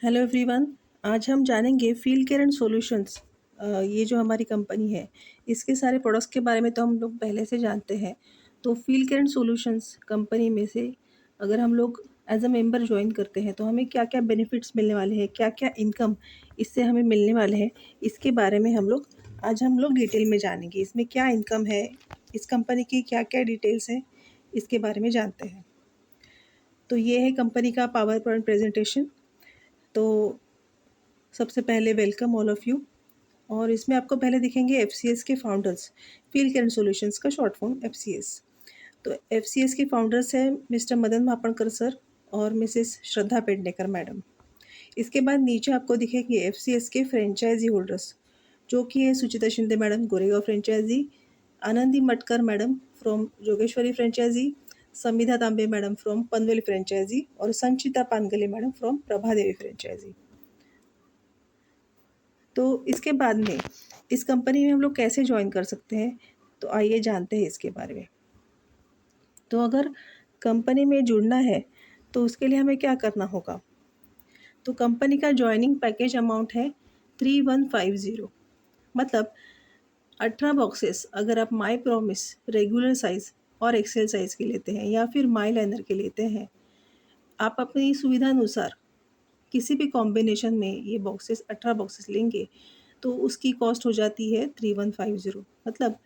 Hello everyone. आज हम जानेंगे फील्ड केयर एंड सॉल्यूशंस। ये जो हमारी कंपनी है, इसके सारे प्रोडक्ट्स के बारे में तो हम लोग पहले से जानते हैं। तो field care and solutions company में से अगर हम लोग एज अ मेंबर ज्वाइन करते हैं तो हमें क्या क्या बेनिफिट्स मिलने वाले हैं, क्या क्या इनकम इससे हमें मिलने वाले हैं, इसके बारे में हम लोग डिटेल में जानेंगे। इसमें क्या इनकम है, इस कंपनी की क्या क्या डिटेल्स हैं, इसके बारे में जानते हैं। तो ये है कंपनी का पावर पॉइंट प्रेजेंटेशन। तो सबसे पहले वेलकम ऑल ऑफ़ यू। और इसमें आपको पहले दिखेंगे एफसीएस के फाउंडर्स, फील्ड केयर सॉल्यूशंस का शॉर्ट फॉर्म एफसीएस। तो एफसीएस के फाउंडर्स हैं मिस्टर मदन मापणकर सर और मिसेस श्रद्धा पेडनेकर मैडम। इसके बाद नीचे आपको दिखेंगे एफसीएस के फ्रेंचाइजी होल्डर्स, जो कि है Suchita Shinde madam Goregaon franchisee, Anandi Matkar madam from Jogeshwari franchisee, Samvidha Tambe madam from Panvel franchisee और Sanchita Pangle madam from Prabhadevi franchisee. तो इसके बाद में इस कंपनी में हम लोग कैसे ज्वाइन कर सकते हैं, तो आइए जानते हैं इसके बारे में। तो अगर कंपनी में जुड़ना है तो उसके लिए हमें क्या करना होगा। तो कंपनी का ज्वाइनिंग पैकेज अमाउंट है 3150। मतलब 18 बॉक्सेस अगर आप माई प्रॉमिस रेगुलर साइज़ और एक्सेल साइज़ के लेते हैं या फिर माई लाइनर के लेते हैं, आप अपनी सुविधा अनुसार किसी भी कॉम्बिनेशन में ये बॉक्सेस 18 बॉक्सेस लेंगे तो उसकी कॉस्ट हो जाती है 3150। मतलब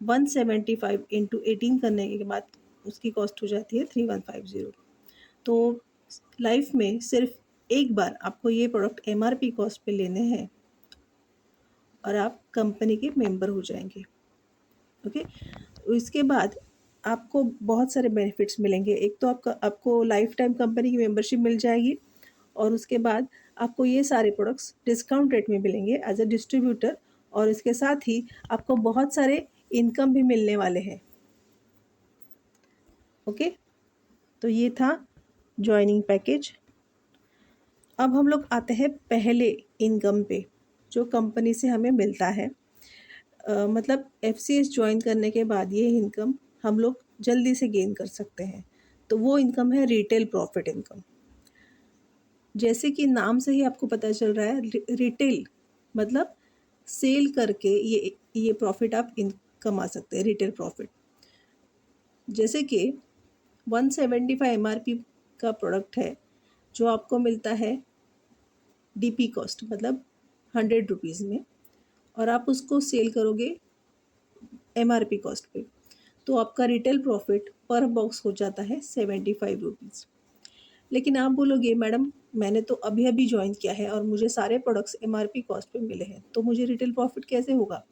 175 इंटू 18 करने के बाद उसकी कॉस्ट हो जाती है 3150। तो लाइफ में सिर्फ एक बार आपको ये प्रोडक्ट एमआरपी कॉस्ट पे लेने हैं और आप कंपनी के मेंबर हो जाएंगे। ओके। इसके बाद आपको बहुत सारे बेनिफिट्स मिलेंगे। एक तो आपको लाइफ टाइम कंपनी की मेंबरशिप मिल जाएगी और उसके बाद आपको ये सारे प्रोडक्ट्स डिस्काउंट रेट में मिलेंगे एज अ डिस्ट्रीब्यूटर। और इसके साथ ही आपको बहुत सारे इनकम भी मिलने वाले हैं। ओके। तो ये था जॉइनिंग पैकेज। अब हम लोग आते हैं पहले इनकम पे जो कंपनी से हमें मिलता है। मतलब एफसीएस ज्वाइन करने के बाद ये इनकम हम लोग जल्दी से गेन कर सकते हैं। तो वो इनकम है रिटेल प्रॉफिट इनकम। जैसे कि नाम से ही आपको पता चल रहा है, रिटेल मतलब सेल करके ये प्रॉफिट आप कमा सकते हैं, रिटेल प्रॉफिट। जैसे कि 175 एमआरपी का प्रोडक्ट है जो आपको मिलता है डीपी कॉस्ट मतलब 100 रुपीज़ में, और आप उसको सेल करोगे एमआरपी कॉस्ट पे, तो आपका रिटेल प्रॉफिट पर बॉक्स हो जाता है 75 रुपीज़। लेकिन आप बोलोगे मैडम मैंने तो अभी अभी ज्वाइन किया है और मुझे सारे प्रोडक्ट्स एमआरपी कॉस्ट पे मिले हैं, तो मुझे रिटेल प्रॉफिट कैसे होगा।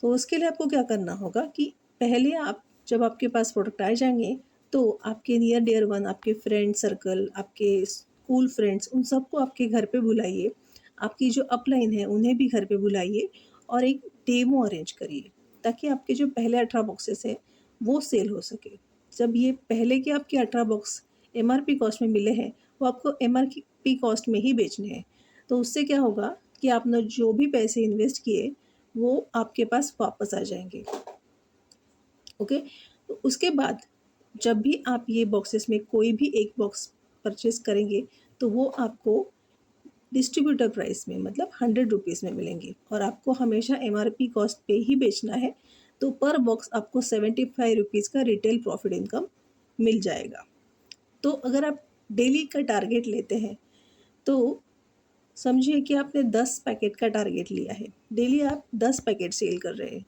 तो उसके लिए आपको क्या करना होगा कि पहले आप जब आपके पास प्रोडक्ट आ जाएंगे तो आपके नियर डियर वन, आपके फ्रेंड सर्कल, आपके स्कूल फ्रेंड्स, उन सबको आपके घर पे बुलाइए। आपकी जो अपलाइन है उन्हें भी घर पे बुलाइए और एक डेमो अरेंज करिए ताकि आपके जो पहले 18 बॉक्सेस हैं वो सेल हो सके। जब ये पहले के आपके 18 बॉक्स एमआरपी कॉस्ट में मिले हैं वो आपको एमआरपी कॉस्ट में ही बेचने हैं। तो उससे क्या होगा कि आपने जो भी पैसे इन्वेस्ट किए वो आपके पास वापस आ जाएंगे। ओके। तो उसके बाद जब भी आप ये बॉक्सेस में कोई भी एक बॉक्स परचेस करेंगे तो वो आपको डिस्ट्रीब्यूटर प्राइस में मतलब 100 रुपीज़ में मिलेंगे और आपको हमेशा एमआरपी कॉस्ट पे ही बेचना है। तो पर बॉक्स आपको 75 रुपीज़ का रिटेल प्रॉफिट इनकम मिल जाएगा। तो अगर आप डेली का टारगेट लेते हैं तो समझिए कि आपने 10 पैकेट का टारगेट लिया है, डेली आप 10 पैकेट सेल कर रहे हैं,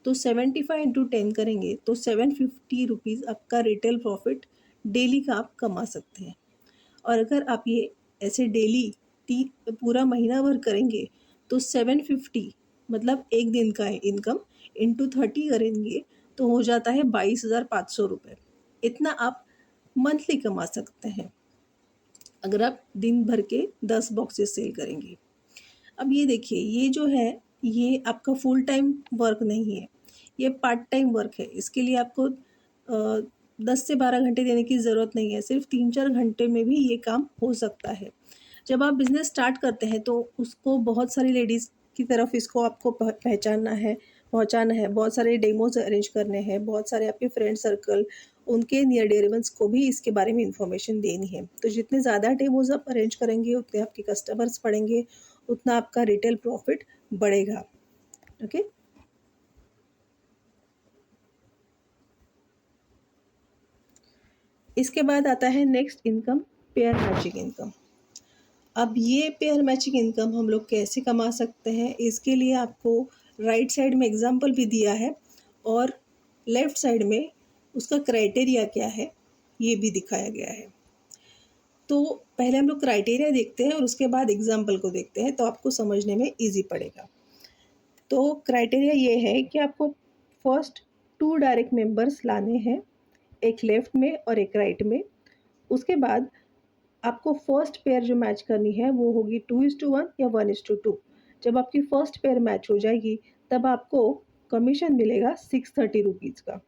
तो 75 इंटू 10 करेंगे तो 750 रुपीज़ आपका रिटेल प्रॉफिट डेली का आप कमा सकते हैं। और अगर आप ये ऐसे डेली पूरा महीना भर करेंगे तो 750 मतलब एक दिन का इनकम इंटू 30 करेंगे तो हो जाता है 22,500 रुपये। इतना आप मंथली कमा सकते हैं अगर आप दिन भर के 10 बॉक्सेस सेल करेंगे। अब ये देखिए, ये जो है ये आपका फुल टाइम वर्क नहीं है, ये पार्ट टाइम वर्क है। इसके लिए आपको 10 से 12 घंटे देने की ज़रूरत नहीं है, सिर्फ 3-4 घंटे में भी ये काम हो सकता है। जब आप बिज़नेस स्टार्ट करते हैं तो उसको बहुत सारी लेडीज़ की तरफ इसको आपको पहचानना है, पहुंचाना है, बहुत सारे डेमोज अरेंज करने हैं, बहुत सारे आपके फ्रेंड सर्कल उनके नियर डेयर वंस को भी इसके बारे में इंफॉर्मेशन देनी है। तो जितने ज़्यादा डेमोज आप अरेंज करेंगे उतने आपके कस्टमर्स बढ़ेंगे, उतना आपका रिटेल प्रॉफिट बढ़ेगा। ओके। इसके बाद आता है next income, pair matching income. अब ये पेयर मैचिंग इनकम हम लोग कैसे कमा सकते हैं, इसके लिए आपको राइट साइड में एग्जांपल भी दिया है और लेफ़्ट साइड में उसका क्राइटेरिया क्या है ये भी दिखाया गया है। तो पहले हम लोग क्राइटेरिया देखते हैं और उसके बाद एग्जांपल को देखते हैं, तो आपको समझने में ईजी पड़ेगा। तो क्राइटेरिया ये है कि आपको फर्स्ट 2 डायरेक्ट मेंबर्स लाने हैं, एक लेफ़्ट में और एक राइट में। उसके बाद आपको फर्स्ट पेयर जो मैच करनी है वो होगी 2:1 या 1:2। जब आपकी फर्स्ट पेयर मैच हो जाएगी तब आपको कमीशन मिलेगा 630 रुपीज़ का।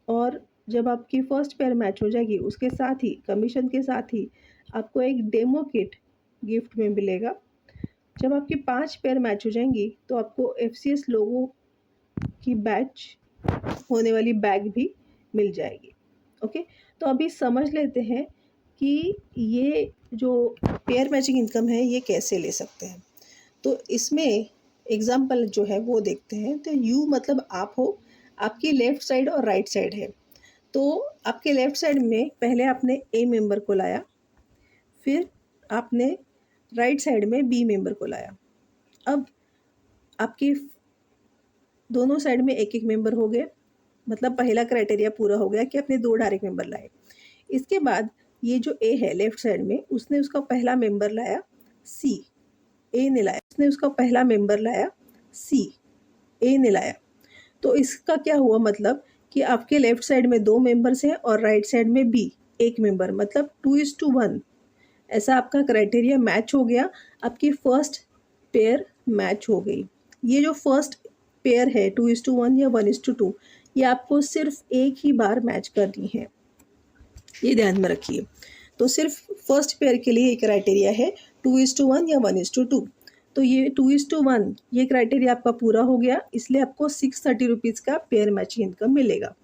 और जब आपकी फर्स्ट पेयर मैच हो जाएगी उसके साथ ही कमीशन के साथ ही आपको एक डेमो किट गिफ्ट में मिलेगा। जब आपकी 5 पेयर मैच हो जाएंगी तो आपको FCS लोगो की बैच होने वाली बैग भी मिल जाएगी। ओके। तो अभी समझ लेते हैं कि ये जो पेयर मैचिंग इनकम है ये कैसे ले सकते हैं। तो इसमें एग्जाम्पल जो है वो देखते हैं। तो यू मतलब आप हो, आपकी लेफ़्ट साइड और राइट साइड है। तो आपके लेफ़्ट साइड में पहले आपने ए मेंबर को लाया, फिर आपने राइट साइड में बी मेंबर को लाया। अब आपकी दोनों साइड में एक एक मेंबर हो गए, मतलब पहला क्राइटेरिया पूरा हो गया कि आपने 2 डायरेक्ट मेंबर लाए। इसके बाद ये जो ए है लेफ़्ट साइड में, उसने उसका पहला मेंबर लाया सी, ए ने लाया, उसने उसका पहला मेंबर लाया सी, ए ने लाया। तो इसका क्या हुआ, मतलब कि आपके लेफ़्ट साइड में 2 मेंबर्स हैं और राइट साइड में बी 1 मेंबर, मतलब 2:1 ऐसा आपका क्राइटेरिया मैच हो गया। आपकी फर्स्ट पेयर मैच हो गई। ये जो फर्स्ट पेयर है 2:1 या 1:2, ये आपको सिर्फ एक ही बार मैच करनी है, ये ध्यान में रखिए। तो सिर्फ फर्स्ट पेयर के लिए ये क्राइटेरिया है 2:1 या 1:2। तो ये 2:1 ये क्राइटेरिया आपका पूरा हो गया, इसलिए आपको 630 रुपीज़ का पेयर मैचिंग इनकम मिलेगा।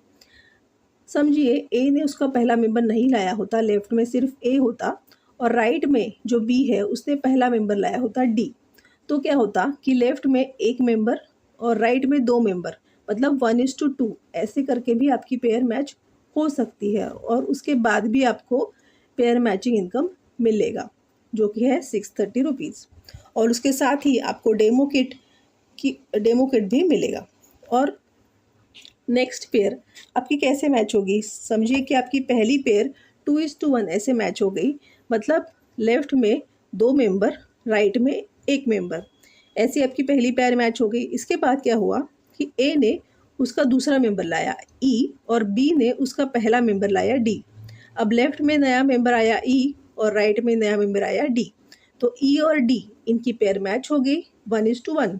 समझिए ए ने उसका पहला मेंबर नहीं लाया होता, लेफ्ट में सिर्फ ए होता और राइट में जो बी है उसने पहला मेंबर लाया होता डी। तो क्या होता कि लेफ्ट में एक मेंबर और राइट में 2 मेंबर, मतलब 1:2 ऐसे करके भी आपकी पेयर मैच हो सकती है और उसके बाद भी आपको पेयर मैचिंग इनकम मिलेगा जो कि है 630 रुपीज़। और उसके साथ ही आपको डेमो किट भी मिलेगा। और नेक्स्ट पेयर आपकी कैसे मैच होगी, समझिए कि आपकी पहली पेयर 2:1 ऐसे मैच हो गई, मतलब लेफ्ट में 2 मेंबर, राइट में 1 मेंबर, ऐसी आपकी पहली पेयर मैच हो गई। इसके बाद क्या हुआ कि ए ने उसका दूसरा मेंबर लाया ई और बी ने उसका पहला मेंबर लाया डी। अब लेफ्ट में नया मेंबर आया ई और राइट में नया मेंबर आया डी। तो ई और डी इनकी पेयर मैच हो गई 1:1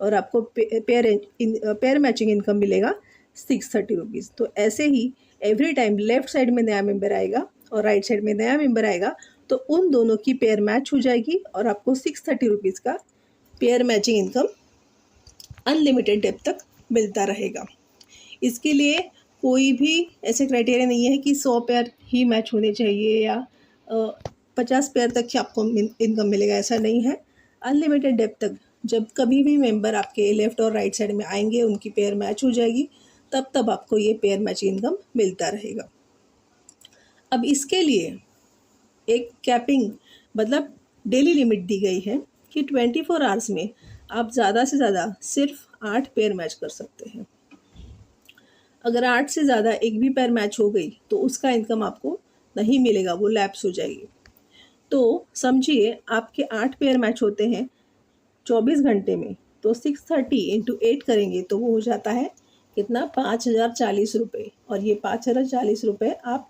और आपको पेयर मैचिंग इनकम मिलेगा 630 रुपीज़। तो ऐसे ही एवरी टाइम लेफ्ट साइड में नया मेंबर आएगा और राइट साइड में नया मेंबर आएगा तो उन दोनों की पेयर मैच हो जाएगी और आपको 630 रुपीज़ का pair matching income unlimited depth तक मिलता रहेगा। इसके लिए कोई भी ऐसे क्राइटेरिया नहीं है कि 100 पेयर ही मैच होने चाहिए या 50 पेयर तक ही आपको इनकम मिलेगा, ऐसा नहीं है। अनलिमिटेड डेप तक जब कभी भी मेंबर आपके लेफ़्ट और राइट साइड में आएंगे उनकी पेयर मैच हो जाएगी, तब आपको ये पेयर मैचिंग इनकम मिलता रहेगा। अब इसके लिए एक कैपिंग मतलब डेली लिमिट दी गई है कि 24 आवर्स में आप ज़्यादा से ज़्यादा सिर्फ 8 पेयर मैच कर सकते हैं। अगर 8 से ज़्यादा एक भी पेयर मैच हो गई तो उसका इनकम आपको नहीं मिलेगा, वो लैप्स हो जाएगी। तो समझिए आपके 8 पेयर मैच होते हैं 24 घंटे में, तो 630 × 8 करेंगे तो वो हो जाता है कितना, 5040 रुपये। और ये 5040 रुपये आप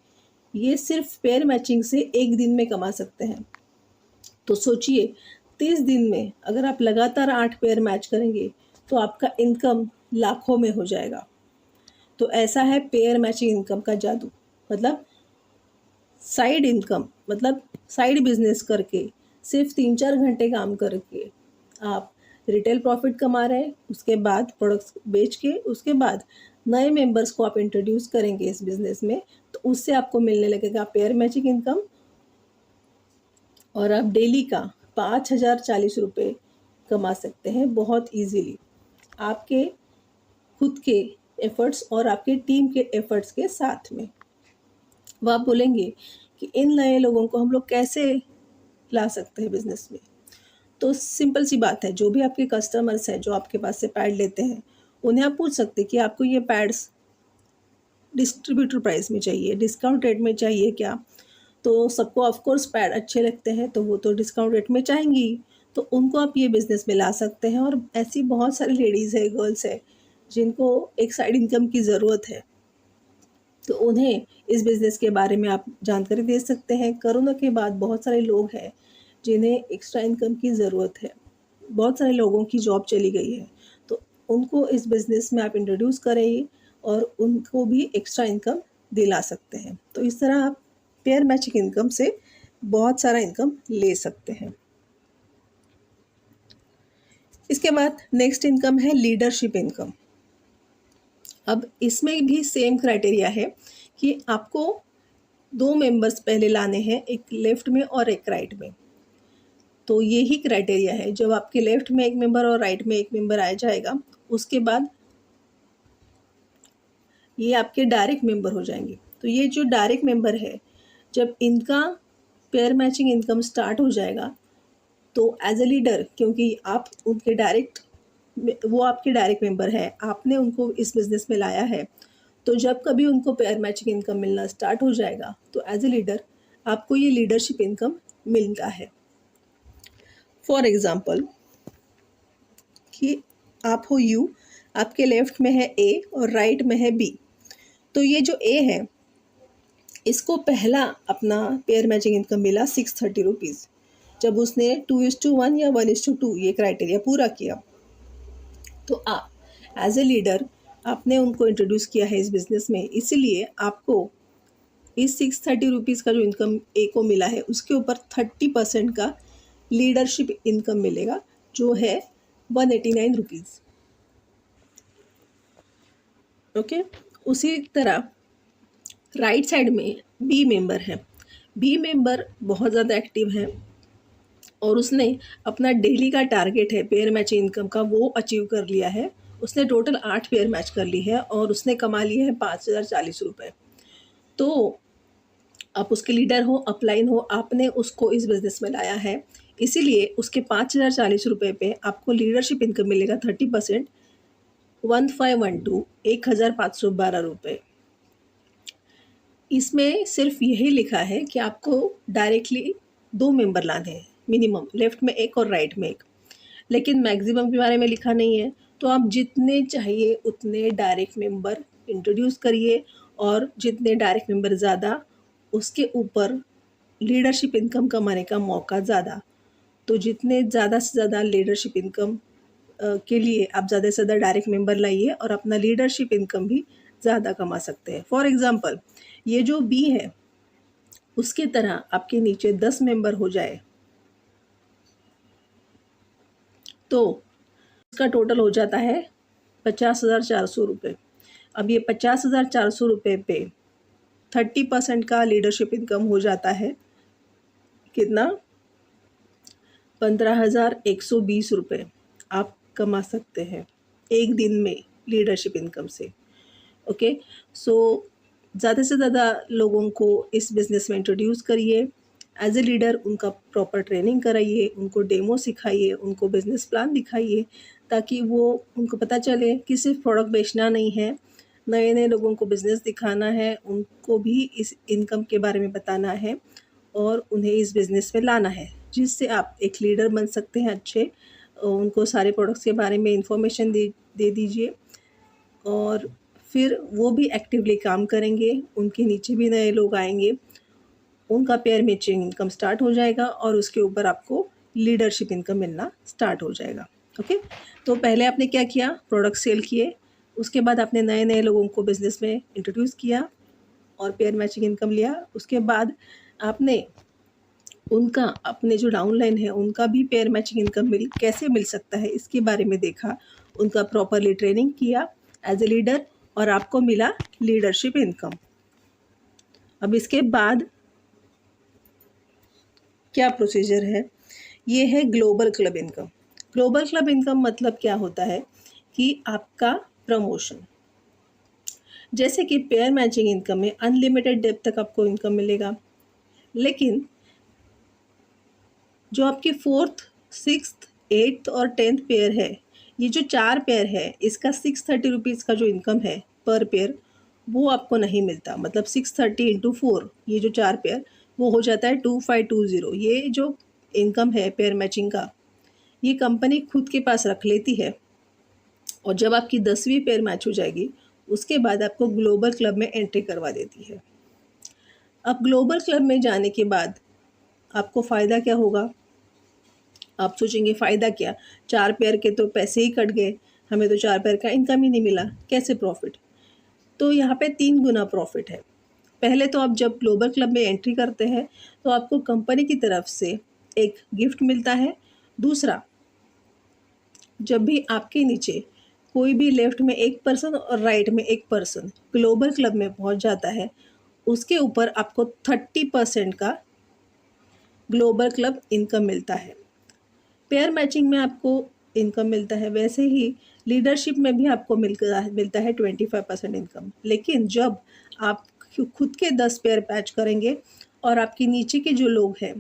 ये सिर्फ पेयर मैचिंग से एक दिन में कमा सकते हैं। तो सोचिए 30 दिन में अगर आप लगातार 8 पेयर मैच करेंगे तो आपका इनकम लाखों में हो जाएगा। तो ऐसा है पेयर मैचिंग इनकम का जादू। मतलब साइड इनकम, मतलब साइड बिजनेस करके सिर्फ 3-4 घंटे काम करके आप रिटेल प्रॉफिट कमा रहे हैं, उसके बाद प्रोडक्ट्स बेच के उसके बाद नए मेंबर्स को आप इंट्रोड्यूस करेंगे इस बिज़नेस में, तो उससे आपको मिलने लगेगा पेयर मैचिंग इनकम, और आप डेली का 5,040 रुपये कमा सकते हैं बहुत ईजीली, आपके खुद के एफ़र्ट्स और आपके टीम के एफ़र्ट्स के साथ में। अब आप बोलेंगे कि इन नए लोगों को हम लोग कैसे ला सकते हैं बिज़नेस में? तो सिंपल सी बात है, जो भी आपके कस्टमर्स हैं जो आपके पास से पैड लेते हैं, उन्हें आप पूछ सकते हैं कि आपको ये पैड्स डिस्ट्रीब्यूटर प्राइस में चाहिए, डिस्काउंट रेट में चाहिए क्या? तो सबको ऑफ कोर्स पैड अच्छे लगते हैं, तो वो तो डिस्काउंट रेट में चाहेंगी ही। तो उनको आप ये बिज़नेस में ला सकते हैं, और ऐसी बहुत सारी लेडीज़ है, गर्ल्स है, जिनको एक साइड इनकम की ज़रूरत है, तो उन्हें इस बिज़नेस के बारे में आप जानकारी दे सकते हैं। कोरोना के बाद बहुत सारे लोग हैं जिन्हें एक्स्ट्रा इनकम की ज़रूरत है, बहुत सारे लोगों की जॉब चली गई है, तो उनको इस बिज़नेस में आप इंट्रोड्यूस करें और उनको भी एक्स्ट्रा इनकम दिला सकते हैं। तो इस तरह आप पेयर मैचिंग इनकम से बहुत सारा इनकम ले सकते हैं। इसके बाद नेक्स्ट इनकम है लीडरशिप इनकम। अब इसमें भी सेम क्राइटेरिया है कि आपको 2 मेंबर्स पहले लाने हैं, एक लेफ़्ट में और एक राइट में। तो यही क्राइटेरिया है, जब आपके लेफ़्ट में एक मेंबर और राइट में एक मेंबर आ जाएगा, उसके बाद ये आपके डायरेक्ट मेंबर हो जाएंगे। तो ये जो डायरेक्ट मेंबर है, जब इनका पेयर मैचिंग इनकम स्टार्ट हो जाएगा, तो एज ए लीडर, क्योंकि आप उनके डायरेक्ट, वो आपके डायरेक्ट मेंबर है, आपने उनको इस बिज़नेस में लाया है, तो जब कभी उनको पेयर मैचिंग इनकम मिलना स्टार्ट हो जाएगा, तो एज ए लीडर आपको ये लीडरशिप इनकम मिलता है। फॉर एग्ज़ाम्पल कि आप हो यू, आपके लेफ़्ट में है ए और राइट में है बी। तो ये जो ए है, इसको पहला अपना पेयर मैचिंग इनकम मिला 630 रुपीज़, जब उसने 2:1 या 1:2 ये क्राइटेरिया पूरा किया। तो आप एज ए लीडर, आपने उनको इंट्रोड्यूस किया है इस बिज़नेस में, इसीलिए आपको इस 630 रुपीज़ का जो इनकम ए को मिला है, उसके ऊपर 30% का लीडरशिप इनकम मिलेगा, जो है 189 रुपीज़। ओके, उसी तरह राइट साइड में बी मेंबर है। बी मेंबर बहुत ज़्यादा एक्टिव है, और उसने अपना डेली का टारगेट है पेयर मैचिंग इनकम का, वो अचीव कर लिया है। उसने टोटल 8 पेयर मैच कर ली है, और उसने कमा लिए हैं 5,040 रुपये। तो आप उसके लीडर हो, अपलाइन हो, आपने उसको इस बिज़नेस में लाया है, इसीलिए उसके 5,040 रुपये पे आपको लीडरशिप इनकम मिलेगा 30%, 1512, 1,512 रुपये। इसमें सिर्फ यही लिखा है कि आपको डायरेक्टली 2 मेंबर लाने हैं मिनिमम, लेफ़्ट में एक और राइट में एक, लेकिन मैक्सिमम के बारे में लिखा नहीं है। तो आप जितने चाहिए उतने डायरेक्ट मेंबर इंट्रोड्यूस करिए, और जितने डायरेक्ट मेंबर ज़्यादा, उसके ऊपर लीडरशिप इनकम कमाने का मौका ज़्यादा। तो जितने ज़्यादा से ज़्यादा लीडरशिप इनकम के लिए आप ज़्यादा से ज़्यादा डायरेक्ट मेंबर लाइए, और अपना लीडरशिप इनकम भी ज़्यादा कमा सकते हैं। फॉर एग्ज़ाम्पल, ये जो बी है, उसके तरह आपके नीचे 10 मेंबर हो जाए, तो उसका टोटल हो जाता है 50,400 रुपये। अब ये 50,400 रुपये पे 30% का लीडरशिप इनकम हो जाता है कितना, 15,120 रुपये आप कमा सकते हैं एक दिन में लीडरशिप इनकम से। ओके, सो ज़्यादा से ज़्यादा लोगों को इस बिज़नेस में इंट्रोड्यूस करिए, एज ए लीडर उनका प्रॉपर ट्रेनिंग कराइए, उनको डेमो सिखाइए, उनको बिज़नेस प्लान दिखाइए, ताकि वो उनको पता चले कि सिर्फ प्रोडक्ट बेचना नहीं है, नए नए लोगों को बिज़नेस दिखाना है, उनको भी इस इनकम के बारे में बताना है, और उन्हें इस बिज़नेस में लाना है, जिससे आप एक लीडर बन सकते हैं अच्छे। उनको सारे प्रोडक्ट्स के बारे में इंफॉर्मेशन दे दीजिए, और फिर वो भी एक्टिवली काम करेंगे, उनके नीचे भी नए लोग आएंगे, उनका पेयर मैचिंग इनकम स्टार्ट हो जाएगा, और उसके ऊपर आपको लीडरशिप इनकम मिलना स्टार्ट हो जाएगा। ओके, तो पहले आपने क्या किया, प्रोडक्ट सेल किए, उसके बाद आपने नए नए लोगों को बिज़नेस में इंट्रोड्यूस किया और पेयर मैचिंग इनकम लिया। उसके बाद आपने उनका, अपने जो डाउनलाइन है उनका भी पेयर मैचिंग इनकम कैसे मिल सकता है, इसके बारे में देखा, उनका प्रॉपरली ट्रेनिंग किया एज ए लीडर, और आपको मिला लीडरशिप इनकम। अब इसके बाद क्या प्रोसीजर है, ये है global club income. Global club income मतलब क्या होता है कि आपका प्रमोशन, जैसे कि पेयर मैचिंग इनकम में अनलिमिटेड डेप्थ तक आपको इनकम मिलेगा, लेकिन जो आपकी 4th, 6th, 8th और 10th पेयर है, ये जो 4 पेयर है, इसका 630 रुपीज़ का जो इनकम है पर पेयर, वो आपको नहीं मिलता। मतलब 630 इंटू 4, ये जो 4 पेयर, वो हो जाता है 2520। ये जो इनकम है पेयर मैचिंग का, ये कंपनी खुद के पास रख लेती है, और जब आपकी 10वीं पेयर मैच हो जाएगी, उसके बाद आपको ग्लोबल क्लब में एंट्री करवा देती है। अब ग्लोबल क्लब में जाने के बाद आपको फ़ायदा क्या होगा? आप सोचेंगे फ़ायदा क्या, 4 पेयर के तो पैसे ही कट गए, हमें तो 4 पेयर का इनकम ही नहीं मिला, कैसे प्रॉफिट? तो यहाँ पे 3 गुना प्रॉफिट है। पहले तो आप जब ग्लोबल क्लब में एंट्री करते हैं तो आपको कंपनी की तरफ से एक गिफ्ट मिलता है। दूसरा, जब भी आपके नीचे कोई भी लेफ्ट में एक पर्सन और राइट में एक पर्सन ग्लोबल क्लब में पहुंच जाता है, उसके ऊपर आपको 30% का ग्लोबल क्लब इनकम मिलता है। पेयर मैचिंग में आपको इनकम मिलता है, वैसे ही लीडरशिप में भी आपको मिलता है 25% इनकम। लेकिन जब आप खुद के 10 पेयर मैच करेंगे और आपके नीचे के जो लोग हैं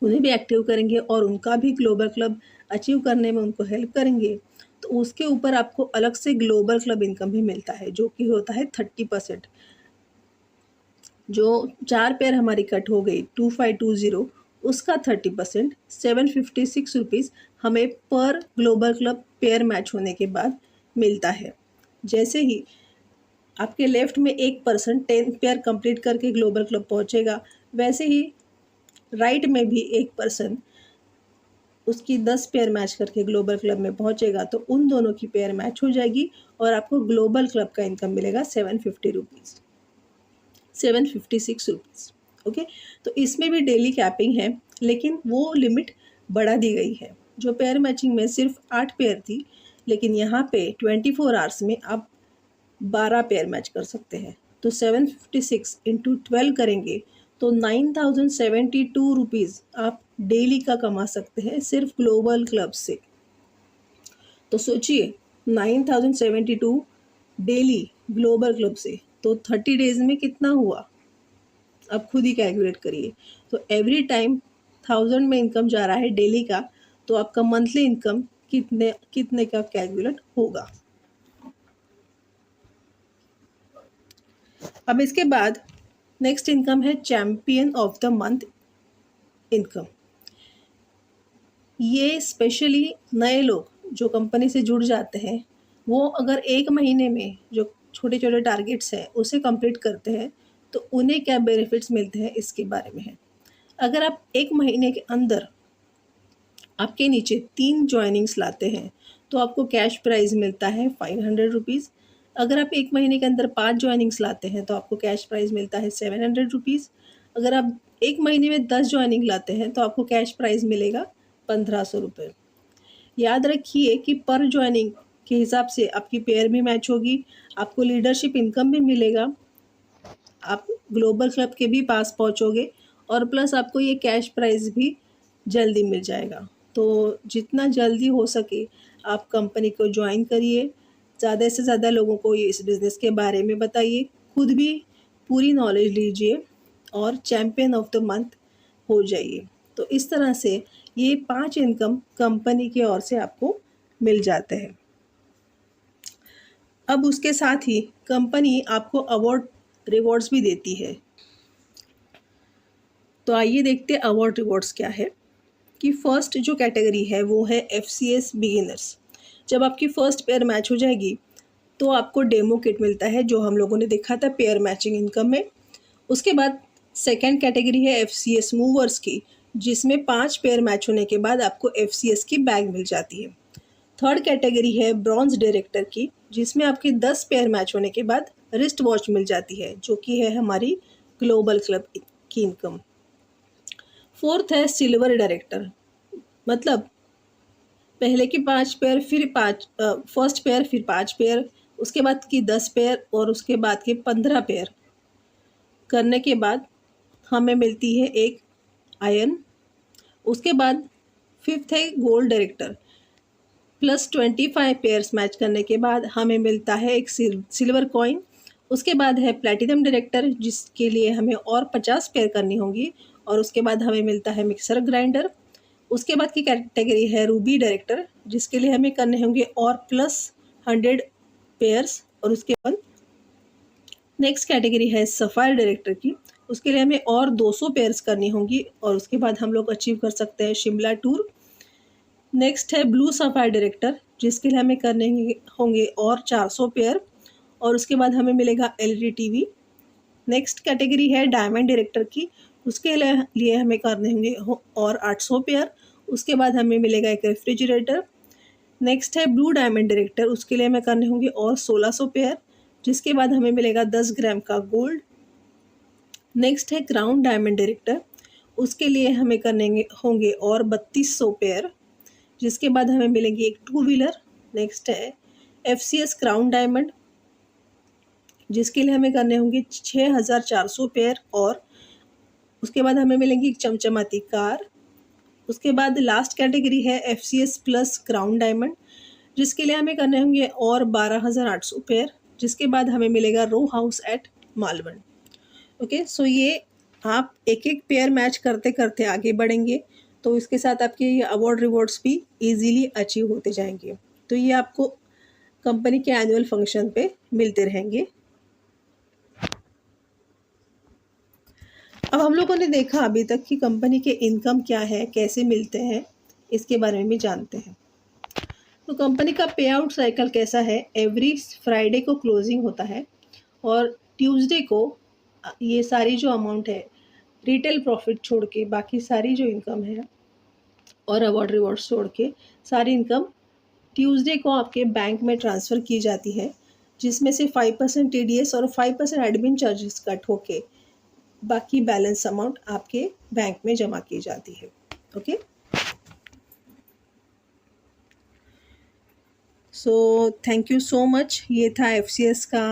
उन्हें भी एक्टिव करेंगे और उनका भी ग्लोबल क्लब अचीव करने में उनको हेल्प करेंगे, तो उसके ऊपर आपको अलग से ग्लोबल क्लब इनकम भी मिलता है, जो कि होता है 30%। जो 4 पेयर हमारी कट हो गई 2520, उसका 30% 756 रुपीज़ हमें पर ग्लोबल क्लब पेयर मैच होने के बाद मिलता है। जैसे ही आपके लेफ्ट में एक पर्सन 10 पेयर कंप्लीट करके ग्लोबल क्लब पहुंचेगा, वैसे ही राइट में भी एक पर्सन उसकी 10 पेयर मैच करके ग्लोबल क्लब में पहुंचेगा, तो उन दोनों की पेयर मैच हो जाएगी और आपको ग्लोबल क्लब का इनकम मिलेगा 756 रुपीज़। ओके, तो इसमें भी डेली कैपिंग है, लेकिन वो लिमिट बढ़ा दी गई है। जो पेयर मैचिंग में सिर्फ 8 पेयर थी, लेकिन यहाँ पे 24 आवर्स में आप 12 पेयर मैच कर सकते हैं। तो 756 इंटू 12 करेंगे तो 9072 रुपीज़ आप डेली का कमा सकते हैं सिर्फ ग्लोबल क्लब से। तो सोचिए 9072 डेली ग्लोबल क्लब से, तो 30 डेज में कितना हुआ, आप खुद ही कैलकुलेट करिए। तो एवरी टाइम 1000 में इनकम जा रहा है डेली का, तो आपका मंथली इनकम कितने का कैलकुलेट होगा। अब इसके बाद नेक्स्ट इनकम है champion of the month income. ये स्पेशली नए लोग जो कंपनी से जुड़ जाते हैं, वो अगर 1 महीने में जो छोटे छोटे टारगेट्स हैं उसे कंप्लीट करते हैं, तो उन्हें क्या बेनिफिट्स मिलते हैं इसके बारे में है। अगर आप 1 महीने के अंदर आपके नीचे 3 ज्वाइनिंग्स लाते हैं तो आपको कैश प्राइज़ मिलता है 500 रुपीज़। अगर आप 1 महीने के अंदर 5 ज्वाइनिंग्स लाते हैं तो आपको कैश प्राइज़ मिलता है 700 रुपीज़। अगर आप 1 महीने में 10 ज्वाइनिंग लाते हैं तो आपको कैश प्राइज़ मिलेगा 1500 रुपये। याद रखिए कि पर ज्वाइनिंग के हिसाब से आपकी पेयर भी मैच होगी, आपको लीडरशिप इनकम भी मिलेगा, आप ग्लोबल क्लब के भी पास पहुंचोगे, और प्लस आपको ये कैश प्राइज़ भी जल्दी मिल जाएगा। तो जितना जल्दी हो सके आप कंपनी को ज्वाइन करिए, ज़्यादा से ज़्यादा लोगों को ये इस बिज़नेस के बारे में बताइए, खुद भी पूरी नॉलेज लीजिए और चैम्पियन ऑफ द मंथ हो जाइए। तो इस तरह से ये 5 इनकम कंपनी की ओर से आपको मिल जाते हैं। अब उसके साथ ही कंपनी आपको अवार्ड रिवॉर्ड्स भी देती है। तो आइए देखते हैं अवार्ड रिवॉर्ड्स क्या है। कि फर्स्ट जो कैटेगरी है वो है FCS बिगिनर्स। जब आपकी फर्स्ट पेयर मैच हो जाएगी तो आपको डेमो किट मिलता है, जो हम लोगों ने देखा था पेयर मैचिंग इनकम में। उसके बाद सेकेंड कैटेगरी है FCS मूवर्स की, जिसमें 5 पेयर मैच होने के बाद आपको FCS की बैग मिल जाती है। थर्ड कैटेगरी है ब्रॉन्ज डायरेक्टर की, जिसमें आपके 10 पेयर मैच होने के बाद रिस्ट वॉच मिल जाती है, जो कि है हमारी ग्लोबल क्लब की इनकम। फोर्थ है सिल्वर डायरेक्टर, मतलब पहले के 5 पेयर फिर 5 फर्स्ट पेयर फिर 5 पेयर, उसके बाद की 10 पेयर और उसके बाद के 15 पेयर करने के बाद हमें मिलती है एक आयन। उसके बाद फिफ्थ है gold director, plus 25 pairs match करने के बाद हमें मिलता है एक सिल्वर कॉइन। उसके बाद है प्लैटिनम डायरेक्टर, जिसके लिए हमें और 50 पेयर करनी होंगी, और उसके बाद हमें मिलता है मिक्सर ग्राइंडर। उसके बाद की कैटेगरी है रूबी डायरेक्टर, जिसके लिए हमें करने होंगे और प्लस 100 पेयर्स, और उसके बाद नेक्स्ट कैटेगरी है सफ़ायर डायरेक्टर की, उसके लिए हमें और 200 पेयर्स करनी होंगी, और उसके बाद हम लोग अचीव कर सकते हैं शिमला टूर। नेक्स्ट है ब्लू सफ़ायर डायरेक्टर, जिसके लिए हमें करने होंगे और 400 पेयर, और उसके बाद हमें मिलेगा एलईडी टीवी। नेक्स्ट कैटेगरी है डायमंड डायरेक्टर की, उसके लिए हमें करने होंगे और 800 पेयर, उसके बाद हमें मिलेगा एक रेफ्रिजरेटर। नेक्स्ट है ब्लू डायमंड डायरेक्टर, उसके लिए हमें करने होंगे और 1600 पेयर, जिसके बाद हमें मिलेगा 10 ग्राम का गोल्ड। नेक्स्ट है क्राउन डायमंड डायरेक्टर, उसके लिए हमें करने होंगे और 3200 पेयर, जिसके बाद हमें मिलेगी एक 2 व्हीलर। नेक्स्ट है FCS क्राउन डायमंड, जिसके लिए हमें करने होंगे 6400 पेयर, और उसके बाद हमें मिलेगी एक चमचमाती कार। उसके बाद लास्ट कैटेगरी है FCS प्लस क्राउन डायमंड, जिसके लिए हमें करने होंगे और 12800 पेयर, जिसके बाद हमें मिलेगा row house at Malvan. Okay, so ये आप एक एक पेयर मैच करते करते आगे बढ़ेंगे, तो इसके साथ आपके ये अवार्ड रिवॉर्ड्स भी इजीली अचीव होते जाएंगे। तो ये आपको कंपनी के एनुअल फंक्शन पे मिलते रहेंगे। अब हम लोगों ने देखा अभी तक कि कंपनी के इनकम क्या है, कैसे मिलते हैं, इसके बारे में भी जानते हैं। तो कंपनी का पे आउट साइकिल कैसा है, एवरी फ्राइडे को क्लोजिंग होता है, और ट्यूसडे को ये सारी जो अमाउंट है रिटेल प्रॉफिट छोड़ के, बाकी सारी जो इनकम है और अवार्ड रिवॉर्ड्स छोड़ के, सारी इनकम ट्यूसडे को आपके बैंक में ट्रांसफ़र की जाती है, जिसमें से 5% TDS और 5% एडमिन चार्जेस कट होके बाकी बैलेंस अमाउंट आपके बैंक में जमा की जाती है। Okay, so thank you so much. ये था FCS का